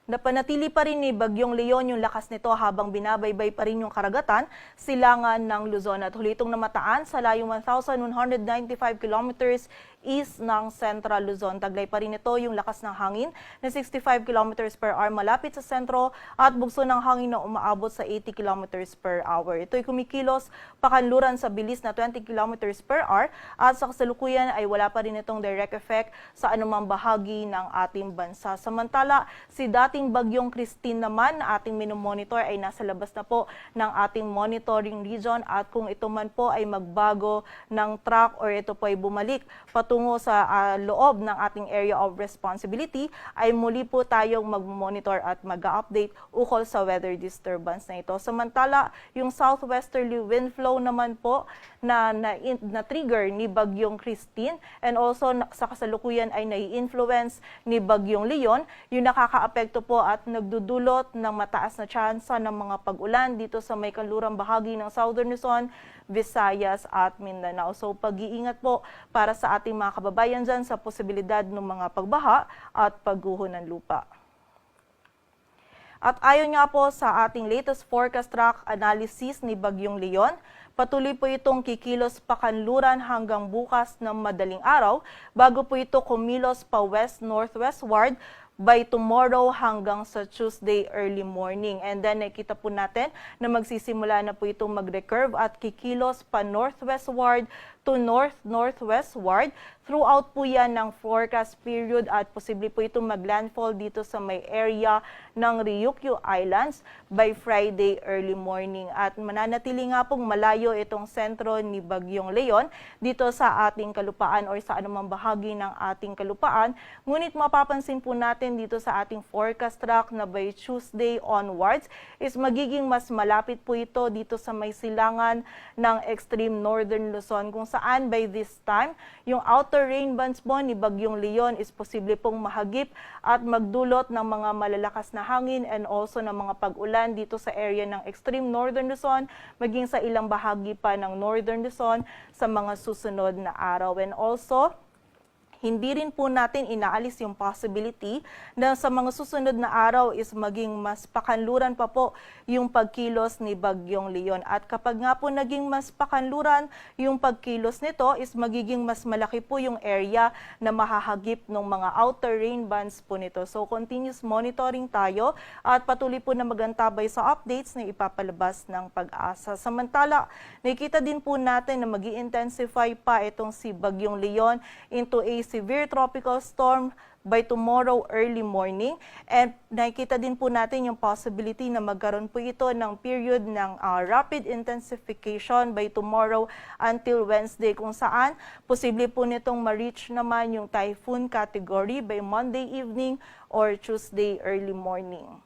Napanatili pa rin ni Bagyong Leon yung lakas nito habang binabaybay pa rin yung karagatan, silangan ng Luzon at huli itong namataan sa layong 1,195 kilometers east ng Central Luzon. Taglay pa rin ito yung lakas ng hangin na 65 kilometers per hour malapit sa sentro at bugso ng hangin na umaabot sa 80 kilometers per hour. Ito'y kumikilos pakanluran sa bilis na 20 kilometers per hour at sa kasalukuyan ay wala pa rin itong direct effect sa anumang bahagi ng ating bansa. Samantala, si dating Bagyong Christine naman na ating minomonitor ay nasa labas na po ng ating monitoring region at kung ito man po ay magbago ng track or ito po ay bumalik patungo sa loob ng ating area of responsibility, ay muli po tayong mag-monitor at mag-update ukol sa weather disturbance na ito. Samantala, yung southwesterly wind flow naman po na trigger ni Bagyong Christine and also sa kasalukuyan ay nai-influence ni Bagyong Leon, yung nakakaapekto po at nagdudulot ng mataas na tsansa ng mga pag-ulan dito sa may kanlurang bahagi ng Southern Luzon, Visayas at Mindanao. So pag-iingat po para sa ating mga kababayan dyan sa posibilidad ng mga pagbaha at pagguho ng lupa. At ayon nga po sa ating latest forecast track analysis ni Bagyong Leon, patuloy po itong kikilos pakanluran hanggang bukas ng madaling araw bago po ito kumilos pa west-northwestward by tomorrow hanggang sa Tuesday early morning. And then nakita po natin na magsisimula na po itong mag-recurve at kikilos pa northwestward to north-northwestward. Throughout po yan ng forecast period at posible po itong maglandfall dito sa may area ng Ryukyu Islands by Friday early morning. At mananatili nga pong malayo itong sentro ni Bagyong Leon dito sa ating kalupaan or sa anumang bahagi ng ating kalupaan. Ngunit mapapansin po natin dito sa ating forecast track na by Tuesday onwards is magiging mas malapit po ito dito sa may silangan ng extreme northern Luzon kung saan by this time yung outer rain bands po ni Bagyong Leon is posible pong mahagip at magdulot ng mga malalakas na hangin and also ng mga pag-ulan dito sa area ng extreme northern Luzon maging sa ilang bahagi pa ng northern Luzon sa mga susunod na araw. And also, hindi rin po natin inaalis yung possibility na sa mga susunod na araw is maging mas pakanluran pa po yung pagkilos ni Bagyong Leon. At kapag nga po naging mas pakanluran yung pagkilos nito is magiging mas malaki po yung area na mahahagip ng mga outer rain bands po nito. So continuous monitoring tayo at patuloy po na magantabay sa updates na ipapalabas ng Pag-asa. Samantala, nakikita din po natin na mag-i-intensify pa itong si Bagyong Leon into a severe tropical storm by tomorrow early morning. And nakikita din po natin yung possibility na magkaroon po ito ng period ng rapid intensification by tomorrow until Wednesday kung saan posible po nitong ma-reach naman yung typhoon category by Monday evening or Tuesday early morning.